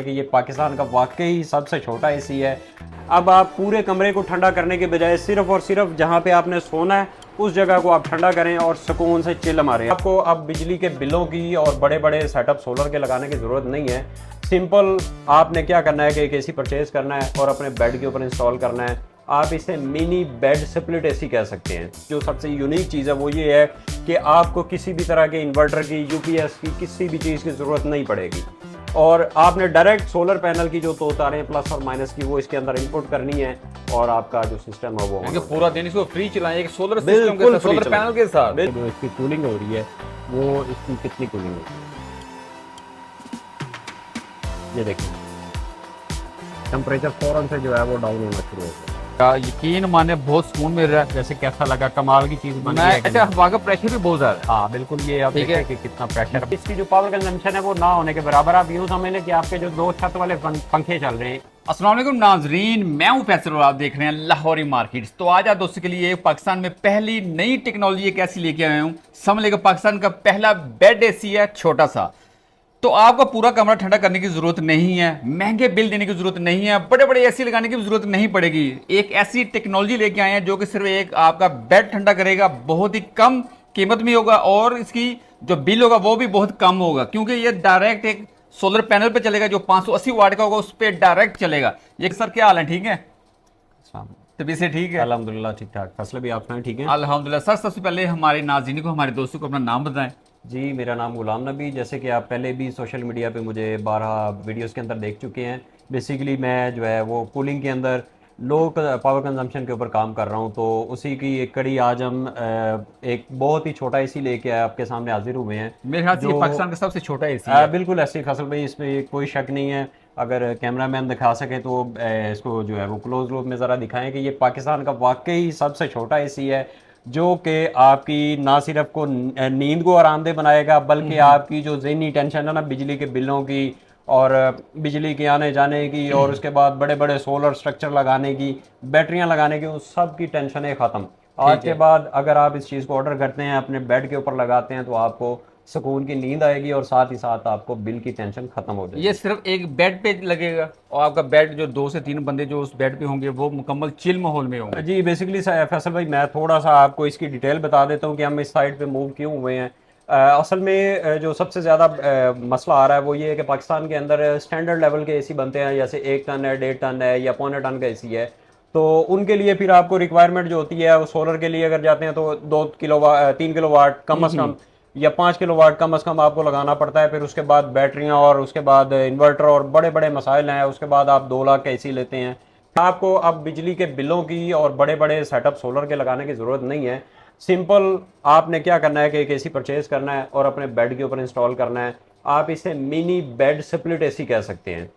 कि ये पाकिस्तान का वाकई सबसे छोटा एसी है। अब आप पूरे कमरे को ठंडा करने के बजाय सिर्फ और सिर्फ जहाँ पे आपने सोना है उस जगह को आप ठंडा करें और सुकून से चिल मारें। आपको अब बिजली के बिलों की और बड़े बड़े सेटअप सोलर के लगाने की ज़रूरत नहीं है। सिंपल आपने क्या करना है कि एक एसी परचेज़ करना है और अपने बेड के ऊपर इंस्टॉल करना है। आप इसे मिनी बेड स्प्लिट एसी कह सकते हैं। जो सबसे यूनिक चीज़ है वो ये है कि आपको किसी भी तरह के इन्वर्टर की, यूपीएस की, किसी भी चीज़ की ज़रूरत नहीं पड़ेगी और आपने डायरेक्ट सोलर पैनल की जो दो तारें प्लस और माइनस की वो इसके अंदर इनपुट करनी है और आपका जो सिस्टम है वो पूरा दिन इसको फ्री चलाएं एक सोलर सिस्टम के साथ, सोलर पैनल के साथ। जो इसकी कूलिंग हो रही है वो इसकी कितनी कूलिंग होती है ये देखिए, टेम्परेचर फौरन से जो है वो डाउन होना शुरू हो गया। यकीन माने बहुत सुकून मिल रहा है। जैसे कैसा लगा, कमाल की चीज बनी है। अच्छा, हवा का प्रेशर भी बहुत ज्यादा है। हाँ बिल्कुल, ये आप ठीक है देखें कि कितना प्रेशर है। इसकी जो पावर कंजम्पशन है वो ना होने के बराबर। आप यूँ समझ लें कि आपके जो दो छत वाले पंखे चल रहे हैं। अस्सलाम वालेकुम नाजरीन, मैं हूं फैसल और आप देख रहे हैं लाहौरी मार्केट्स। तो आज आप दोस्तों के लिए पाकिस्तान में पहली नई टेक्नोलॉजी एक ऐसी लेके आया हूं। समझ लेगा पाकिस्तान का पहला बेड एसी है, छोटा सा। तो आपका पूरा कमरा ठंडा करने की जरूरत नहीं है, महंगे बिल देने की जरूरत नहीं है, बड़े बड़े एसी लगाने की जरूरत नहीं पड़ेगी। एक ऐसी टेक्नोलॉजी लेके आए हैं जो कि सिर्फ एक आपका बेड ठंडा करेगा, बहुत ही कम कीमत में होगा और इसकी जो बिल होगा वो भी बहुत कम होगा, क्योंकि ये डायरेक्ट एक सोलर पैनल पे चलेगा जो 580 वाट का होगा, उस पर डायरेक्ट चलेगा। ये सर क्या हाल है, ठीक है? तभी से ठीक है, अल्हम्दुलिल्लाह ठीक ठाक। फसल भी आप सुनाएं, ठीक है? अल्हम्दुलिल्लाह। सर सबसे पहले हमारे नाज़रीन को, हमारे दोस्तों को अपना नाम बताएं। जी, मेरा नाम गुलाम नबी। जैसे कि आप पहले भी सोशल मीडिया पे मुझे 12 वीडियोस के अंदर देख चुके हैं। बेसिकली मैं जो है वो कूलिंग के अंदर लो पावर कंजम्पशन के ऊपर काम कर रहा हूं। तो उसी की एक कड़ी आज हम एक बहुत ही छोटा एसी लेके आपके सामने हाजिर हुए हैं। मेरे ख्याल से ये पाकिस्तान का सबसे छोटा एसी है। बिल्कुल ऐसे फसल भाई, इसमें कोई शक नहीं है। अगर कैमरा मैन दिखा सके तो इसको जो है वो क्लोज लुक में ज़रा दिखाएं कि ये पाकिस्तान का वाकई सबसे छोटा एसी है, जो कि आपकी ना सिर्फ को नींद को आरामदेह बनाएगा बल्कि आपकी जो ज़हनी टेंशन है ना बिजली के बिलों की और बिजली के आने जाने की और उसके बाद बड़े बड़े सोलर स्ट्रक्चर लगाने की, बैटरियां लगाने की, उस सब की टेंशन है ख़त्म। आज के बाद अगर आप इस चीज़ को ऑर्डर करते हैं, अपने बेड के ऊपर लगाते हैं, तो आपको सुकून की नींद आएगी और साथ ही साथ आपको बिल की टेंशन खत्म हो जाएगी। ये सिर्फ एक बेड पे लगेगा और आपका बेड जो 2 से 3 बंदे जो उस बेड पे होंगे वो मुकम्मल चिल माहौल में होंगे। जी बेसिकली फैसल भाई, मैं थोड़ा सा आपको इसकी डिटेल बता देता हूँ कि हम इस साइड पे मूव क्यों हुए हैं। असल में जो सबसे ज़्यादा मसला आ रहा है वो ये है कि पाकिस्तान के अंदर स्टैंडर्ड लेवल के एसी बनते हैं, जैसे 1 टन है, 1.5 टन है या 0.25 टन का एसी है। तो उनके लिए फिर आपको रिक्वायरमेंट जो होती है वो सोलर के लिए अगर जाते हैं तो 3 किलोवाट कम अज़ कम या 5 किलोवाट कम अज़ कम आपको लगाना पड़ता है। फिर उसके बाद बैटरियाँ और उसके बाद इन्वर्टर और बड़े बड़े मसाइल हैं। उसके बाद आप 2 लाख का एसी लेते हैं। आपको अब बिजली के बिलों की और बड़े बड़े सेटअप सोलर के लगाने की ज़रूरत नहीं है। सिंपल आपने क्या करना है कि एक एसी परचेज़ करना है और अपने बेड के ऊपर इंस्टॉल करना है। आप इसे मिनी बेड स्प्लिट एसी कह सकते हैं।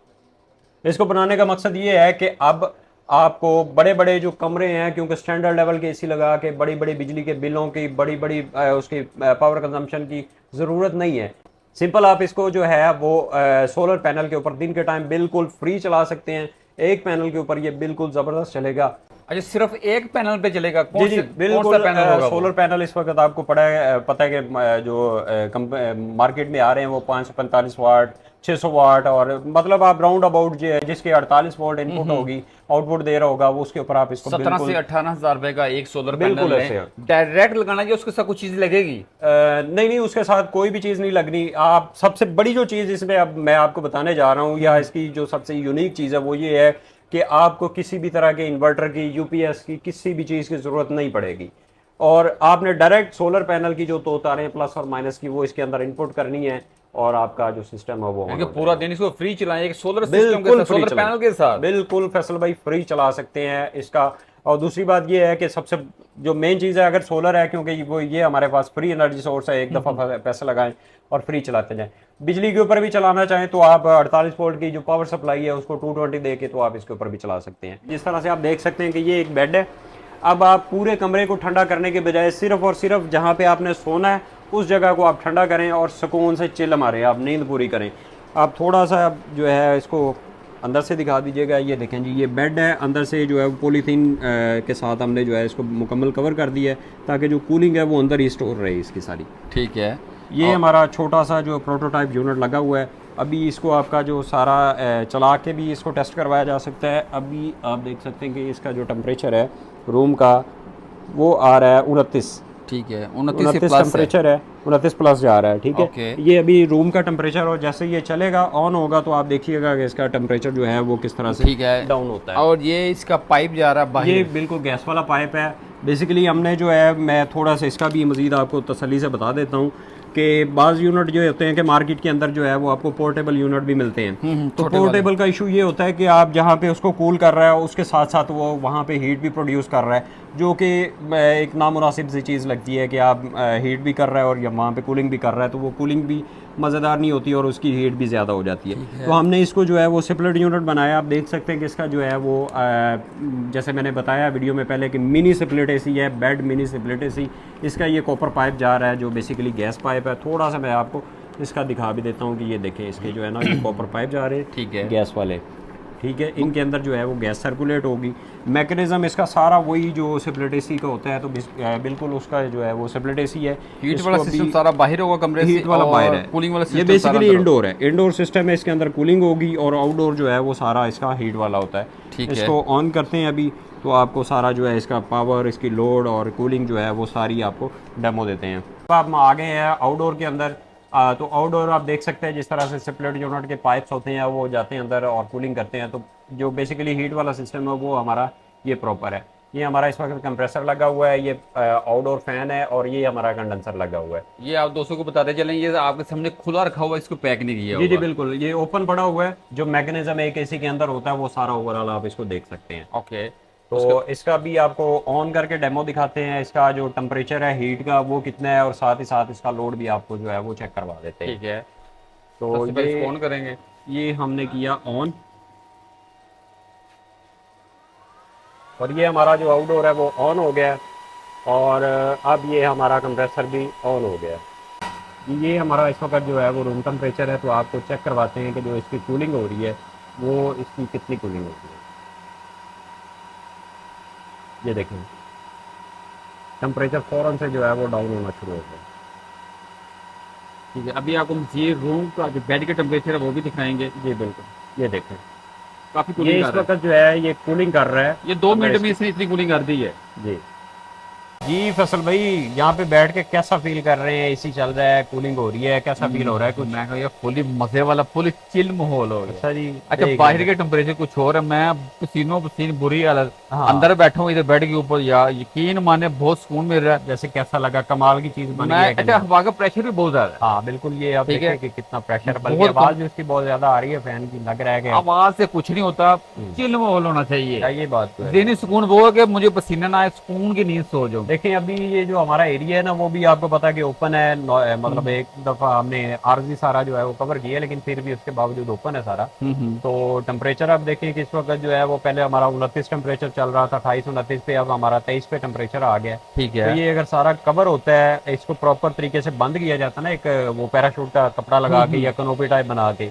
इसको बनाने का मकसद ये है कि अब आपको बड़े बड़े जो कमरे हैं, क्योंकि स्टैंडर्ड लेवल के एसी लगा के बड़ी बड़ी बिजली के बिलों की, बड़ी बड़ी उसकी पावर कंजम्पशन की ज़रूरत नहीं है। सिंपल आप इसको जो है वो सोलर पैनल के ऊपर दिन के टाइम बिल्कुल फ्री चला सकते हैं। एक पैनल के ऊपर ये बिल्कुल ज़बरदस्त चलेगा। अच्छा, सिर्फ एक पैनल पे चलेगा? जी जी बिल्कुल। सोलर पैनल इस वक्त आपको पता है कि जो मार्केट में आ रहे हैं वो 545 वाट, 600 वाट और मतलब आप राउंड अबाउट जिसके 48 वोल्ट इनपुट होगी, आउटपुट दे रहा होगा, वो उसके ऊपर आप इसको 17 से 18,000 रुपए का एक सोलर बिल्कुल पैनल ऐसे डायरेक्ट लगाना है, उसके साथ कुछ चीज लगेगी? नहीं, उसके साथ कोई भी चीज़ नहीं लगनी। आप सबसे बड़ी जो चीज़ इसमें अब मैं आपको बताने जा रहा हूँ या इसकी जो सबसे यूनिक चीज़ है वो ये है कि आपको किसी भी तरह के इन्वर्टर की, यूपीएस की, किसी भी चीज़ की ज़रूरत नहीं पड़ेगी और आपने डायरेक्ट सोलर पैनल की जो 2 तारें प्लस और माइनस की वो इसके अंदर इनपुट करनी है और आपका जो सिस्टम है वो पूरा दिन इसको फ्री चलाएं एक सोलर सिस्टम के साथ, सोलर पैनल के साथ। बिल्कुल फैसल भाई, फ्री चला सकते हैं इसका। और दूसरी बात ये है कि सबसे जो मेन चीज़ है, अगर सोलर है, क्योंकि वो ये हमारे पास फ्री एनर्जी सोर्स है, एक दफ़ा पैसे लगाएं और फ्री चलाते जाएं। बिजली के ऊपर भी चलाना चाहें तो आप 48 वोल्ट की जो पावर सप्लाई है उसको 220 दे के तो आप इसके ऊपर भी चला सकते हैं। जिस तरह से आप देख सकते हैं कि ये एक बेड है। अब आप पूरे कमरे को ठंडा करने के बजाय सिर्फ और सिर्फ जहाँ पे आपने सोना है उस जगह को आप ठंडा करें और सुकून से चिल मारें, आप नींद पूरी करें। आप थोड़ा सा जो है इसको अंदर से दिखा दीजिएगा। ये देखें जी, ये बेड है, अंदर से जो है पॉलीथीन के साथ हमने जो है इसको मुकम्मल कवर कर दिया है ताकि जो कूलिंग है वो अंदर ही स्टोर रहे इसकी सारी। ठीक है, ये हमारा छोटा सा जो प्रोटोटाइप यूनिट लगा हुआ है अभी इसको आपका जो सारा चला के भी इसको टेस्ट करवाया जा सकता है। अभी आप देख सकते हैं कि इसका जो टेम्परेचर है रूम का वो आ रहा है 29। ठीक है, 29 से 29 प्लस टेम्परेचर है, 29 प्लस जा रहा है। ठीक है, ओके। ये अभी रूम का टेम्परेचर, और जैसे ये चलेगा ऑन होगा तो आप देखिएगा कि इसका टेम्परेचर जो है वो किस तरह से ठीक है डाउन होता है। और ये इसका पाइप जा रहा है बाहर। ये बिल्कुल गैस वाला पाइप है। बेसिकली हमने जो है, मैं थोड़ा सा इसका भी मज़ीद आपको तसल्ली से बता देता हूँ कि बाज़ यूनिट जो होते हैं कि मार्केट के अंदर जो है वो आपको पोर्टेबल यूनिट भी मिलते हैं। तो पोर्टेबल का इशू ये होता है कि आप जहाँ पे उसको कूल कर रहा है उसके साथ साथ वो वहाँ पे हीट भी प्रोड्यूस कर रहा है, जो कि एक नामुनासिब सी चीज़ लगती है कि आप हीट भी कर रहा है और या वहाँ पे कूलिंग भी कर रहा है, तो वो कूलिंग भी मज़ेदार नहीं होती और उसकी हीट भी ज़्यादा हो जाती है। तो हमने इसको जो है वो स्प्लिट यूनिट बनाया। आप देख सकते हैं कि इसका जो है वो जैसे मैंने बताया वीडियो में पहले कि मिनी स्प्लिट एसी है, बेड मिनी स्प्लिट एसी। इसका ये कॉपर पाइप जा रहा है जो बेसिकली गैस पाइप है। थोड़ा सा मैं आपको इसका दिखा भी देता हूँ कि ये देखें, इसके जो है ना ये कॉपर पाइप जा रहे हैं, ठीक है, गैस वाले। ठीक है, इनके अंदर जो है वो गैस सर्कुलेट होगी। मैकेनिज्म इसका सारा वही जो स्प्लिट एसी का होता है, तो बिल्कुल उसका जो है वो स्प्लिट एसी है। हीट वाला सिस्टम सारा बाहर होगा कमरे से, हीट वाला बाहर है, कूलिंग वाला सिस्टम ये बेसिकली इंडोर है। इंडोर सिस्टम है, इसके अंदर कूलिंग होगी, और आउटडोर जो है वो सारा इसका हीट वाला होता है। ठीक है, इसको ऑन करते हैं अभी तो आपको सारा जो है इसका पावर, इसकी लोड और कूलिंग जो है वो सारी आपको डेमो देते हैं। अब आप आ गए हैं आउटडोर के अंदर। तो आउटडोर आप देख सकते हैं जिस तरह से स्प्लिट यूनिट के पाइप्स होते हैं वो जाते हैं अंदर और कूलिंग करते हैं। तो जो बेसिकली हीट वाला सिस्टम है वो हमारा ये प्रॉपर है। ये हमारा इस वक्त कंप्रेसर लगा हुआ है, ये आउटडोर फैन है, और ये हमारा कंडेंसर लगा हुआ है। ये आप दोस्तों को बताते चलें, ये आपके सामने खुला रखा हुआ है, इसको पैक नहीं किया जी जी हुआ। बिल्कुल, ये ओपन पड़ा हुआ है। जो मैकेनिज्म एक एसी के अंदर होता है वो सारा ओवरऑल आप इसको देख सकते हैं। ओके, तो इसका भी आपको ऑन करके डेमो दिखाते हैं। इसका जो टेम्परेचर है हीट का वो कितना है, और साथ ही साथ इसका लोड भी आपको जो है वो चेक करवा देते हैं। ठीक है, तो सबसे पहले ये इसको ऑन करेंगे। ये हमने किया ऑन, और ये हमारा जो आउटडोर है वो ऑन हो गया है। और अब ये हमारा कंप्रेसर भी ऑन हो गया है। ये हमारा इस वक्त जो है वो रूम टेम्परेचर है। तो आपको चेक करवाते हैं कि जो इसकी कूलिंग हो रही है वो इसकी कितनी कूलिंग होती है। ये देखें, टेम्परेचर फ़ौरन से जो है वो डाउन होना शुरू हो गया। ठीक है, अभी आपको ये रूम का जो बेड का टेम्परेचर है वो भी दिखाएंगे। जी बिल्कुल, ये देखें, काफी ये कूलिंग इस कर रहा वक्त जो है ये कूलिंग कर रहा है। है। ये 2 मिनट में इसने इतनी कूलिंग कर दी है। जी जी फैसल भाई, यहाँ पे बैठ के कैसा फील कर रहे हैं? एसी चल रहा है, कूलिंग हो रही है, कैसा फील हो रहा है? कुछ मैं कहूँ फुली मजे वाला, फुली चिल माहौल हो गया। अच्छा जी। अच्छा, देख बाहर लें। के टेम्परेचर कुछ और है, मैं पसीनों पसीन बुरी हालत, हाँ। अंदर बैठा हूँ इधर बेड के ऊपर, यार यकीन माने बहुत सुकून मिल रहा है। जैसे कैसा लगा? कमाल की चीज बन गई मैं है कि अच्छा, नहीं? हवा का प्रेशर भी बहुत ज्यादा है। हाँ बिल्कुल, ये आप ठीक है। देखें कि कितना प्रेशर, बल्कि बहुत आवाज कम। भी उसकी बहुत ज्यादा आ रही है फैन की, लग रहा है कि आवाज से कुछ नहीं होता, चिल माहौल होना चाहिए। ये बात तो है। दिनी सुकून वो है कि मुझे पसीना ना आए, सुकून की नींद सो जाऊं। देखिए अभी ये जो हमारा एरिया है ना वो भी आपको पता है कि ओपन है। मतलब एक दफा हमने आरजी सारा जो है वो कवर किया, लेकिन फिर भी उसके बावजूद ओपन है सारा। तो टेम्परेचर आप देखें कि इस वक्त जो है वो पहले हमारा 29 टेम्परेचर चल रहा था, 28-29 पे, अब हमारा 23 पे टेम्परेचर आ गया। ठीक तो है, ये अगर सारा कवर होता है, इसको प्रॉपर तरीके से बंद किया जाता है ना, एक वो पैराशूट का कपड़ा लगा के या कनोपी टाइप बना के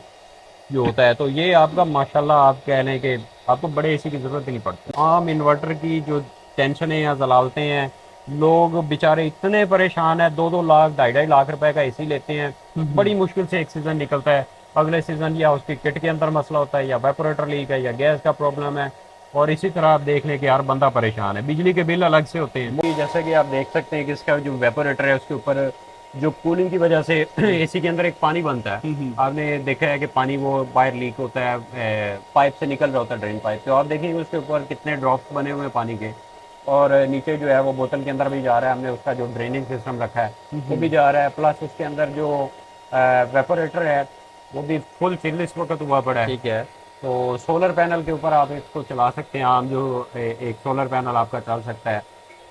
जो होता है, तो ये आपका माशाल्लाह आप कह लें कि आपको बड़े एसी की जरूरत ही नहीं पड़ती। आम इन्वर्टर की जो टेंशनें या जलालतें हैं, लोग बेचारे इतने परेशान है, 2-2 लाख 2.5 लाख रुपए का एसी लेते हैं। बड़ी मुश्किल से एक सीजन निकलता है, अगले सीजन या उसकी किट के अंदर मसला होता है, या वेपोरेटर लीक है, या गैस का प्रॉब्लम है, और इसी तरह आप देख लें कि यार बंदा परेशान है। बिजली के बिल अलग से होते हैं। जैसे कि आप देख सकते हैं कि इसका जो वेपोरेटर है उसके ऊपर जो कूलिंग की वजह से एसी के अंदर एक पानी बनता है। आपने देखा है कि पानी वो बाहर लीक होता है, पाइप से निकल रहा होता है, ड्रेन पाइप से। और देखिए उसके ऊपर कितने ड्रॉप्स बने हुए हैं पानी के, और नीचे जो है वो बोतल के अंदर भी जा रहा है। हमने उसका जो ड्रेनिंग सिस्टम रखा है वो भी जा रहा है, प्लस उसके अंदर जो वेपोरेटर है वो भी फुल फिल इस वक्त हुआ पड़ा है। ठीक है। तो सोलर पैनल के ऊपर आप इसको चला सकते हैं। आम जो एक सोलर पैनल आपका चल सकता है,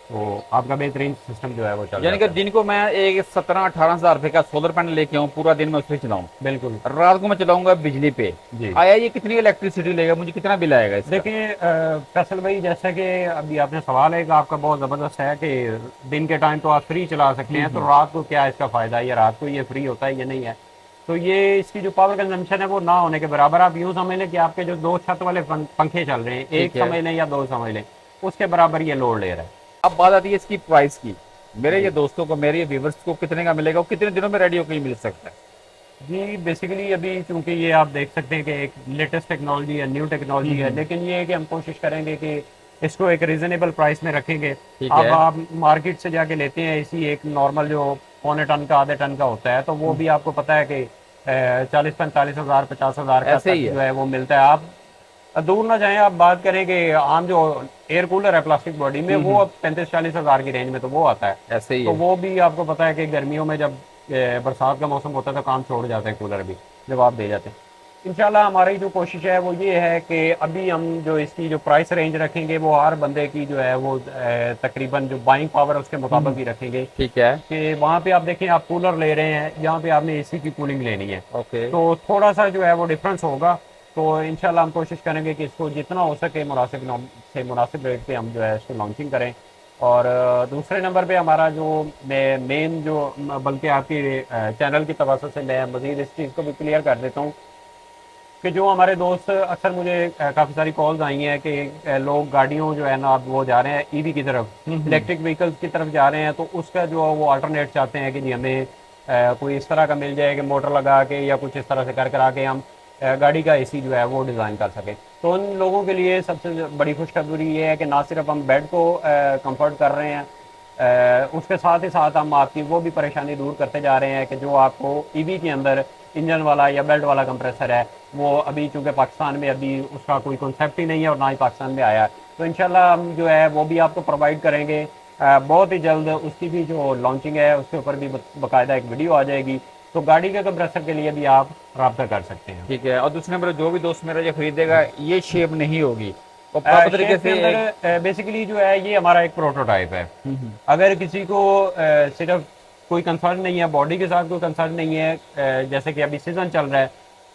तो आपका बेहतरीन सिस्टम जो है वो चल यानी कि जाता है। दिन को मैं एक 17-18 हजार रुपए का सोलर पैनल लेके आऊँ, पूरा दिन मैं उस पर चलाऊँ, बिल्कुल रात को मैं चलाऊंगा बिजली पे। जी। आया ये कितनी इलेक्ट्रिसिटी लेगा, मुझे कितना बिल आएगा इसका? देखिए फैसल भाई, जैसा कि अभी आपने सवाल है कि आपका बहुत ज़बरदस्त है कि दिन के टाइम तो आप फ्री चला सकते हैं, तो रात को क्या इसका फ़ायदा है, या रात को ये फ्री होता है या नहीं है? तो ये इसकी जो पावर कंजम्पशन है वो ना होने के बराबर। आप यूँ समझ लें कि आपके जो 2 छत वाले पंखे चल रहे हैं, एक है। समझ लें या 2 समझ लें, उसके बराबर ये लोड ले रहा है। अब बात आती है इसकी प्राइस की। मेरे ये दोस्तों को, मेरे ये व्यूवर्स को कितने का मिलेगा और कितने दिनों में रेडी होकर मिल सकता है? जी बेसिकली अभी चूंकि ये आप देख सकते हैं कि एक लेटेस्ट टेक्नोलॉजी है, न्यू टेक्नोलॉजी है, लेकिन ये है कि हम कोशिश करेंगे कि इसको एक रीजनेबल प्राइस में रखेंगे। ठीक अब है। आप मार्केट से जाके लेते हैं इसी एक नॉर्मल जो पौने टन का आधे टन का होता है, तो वो भी आपको पता है कि 40-45 हज़ार 50 हज़ार का ऐसे तक ही जो है। है वो मिलता है। आप दूर ना जाएं, आप बात करें कि आम जो एयर कूलर है प्लास्टिक बॉडी में, वो अब 35-40 हज़ार की रेंज में तो वो आता है। ऐसे ही तो है। वो भी आपको पता है कि गर्मियों में जब बरसात का मौसम होता है तो काम छोड़ जाते हैं कूलर भी, जब आप दे जाते हैं। इंशाल्लाह हमारी जो कोशिश है वो ये है कि अभी हम जो इसकी जो प्राइस रेंज रखेंगे वो हर बंदे की जो है वो तकरीबन जो बाइंग पावर है उसके मुताबिक ही रखेंगे। ठीक है। कि वहाँ पे आप देखें, आप कूलर ले रहे हैं, यहाँ पे आपने एसी की कूलिंग लेनी है, ओके। तो थोड़ा सा जो है वो डिफरेंस होगा। तो इंशाल्लाह हम कोशिश करेंगे कि इसको जितना हो सके मुनासिब रेट पे हम जो है इसको लॉन्चिंग करें। और दूसरे नंबर पे हमारा जो मेन जो बल्कि आपकी चैनल की तवज्जो से मैं मज़ीद इस चीज़ को भी क्लियर कर देता हूँ कि जो हमारे दोस्त अक्सर मुझे काफ़ी सारी कॉल्स आई हैं कि लोग गाड़ियों जो है ना अब वो जा रहे हैं ईवी की तरफ, इलेक्ट्रिक व्हीकल्स की तरफ जा रहे हैं, तो उसका जो वो अल्टरनेट चाहते हैं कि जी हमें कोई इस तरह का मिल जाए कि मोटर लगा के या कुछ इस तरह से कर करा के हम गाड़ी का एसी जो है वो डिज़ाइन कर सकें। तो उन लोगों के लिए सबसे बड़ी खुशखबरी ये है कि ना सिर्फ हम बेड को कंफर्ट कर रहे हैं, उसके साथ ही साथ हम आपकी वो भी परेशानी दूर करते जा रहे हैं कि जो आपको ईवी के अंदर इंजन वाला या बेल्ट वाला कंप्रेसर है, वो अभी चूंकि पाकिस्तान में अभी उसका कोई कॉन्सेप्ट ही नहीं है और ना ही पाकिस्तान में आया है, तो इंशाल्लाह हम जो है वो भी आपको प्रोवाइड करेंगे बहुत ही जल्द। उसकी भी जो लॉन्चिंग है उसके ऊपर भी बाकायदा एक वीडियो आ जाएगी, तो गाड़ी के कंप्रेसर के लिए भी आप रब्ता कर सकते हैं। ठीक है। और दूसरे नंबर जो भी दोस्त मेरा ये खरीदेगा, ये शेप नहीं होगी और प्रॉपर तरीके शेप के से अंदर बेसिकली जो है ये हमारा एक प्रोटोटाइप है। अगर किसी को सिर्फ कोई कंसर्न नहीं है, बॉडी के साथ कोई कंसर्न नहीं है, जैसे कि अभी सीजन चल रहा है,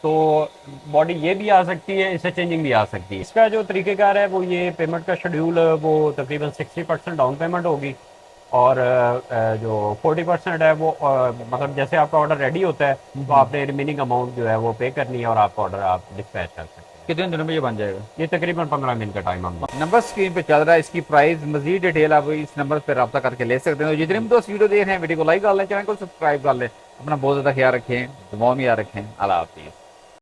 तो बॉडी ये भी आ सकती है, इससे चेंजिंग भी आ सकती है। इसका जो तरीक़ेकार है वो ये पेमेंट का शेड्यूल वो तकरीबन 60% डाउन पेमेंट होगी, और जो 40% है वो मतलब जैसे आपका ऑर्डर रेडी होता है तो आपने रिमेनिंग अमाउंट जो है वो पे करनी है और आपका ऑर्डर आप डिस्पैच कर सकते हैं। कितने दिनों में ये बन जाएगा? ये तकरीबन 15 मिनट का टाइम हम नंबर स्क्रीन पे चल रहा है, इसकी प्राइस मजीद डिटेल आप इस नंबर पे रब्ता करके ले सकते हैं। तो जितने भी दोस्त वीडियो देख रहे हैं, वीडियो को लाइक कर लें, चैनल को सब्सक्राइब कर लें। अपना बहुत ज़्यादा ख्याल रखें, दुआ में याद रखें। अल्लाह हाफिज़।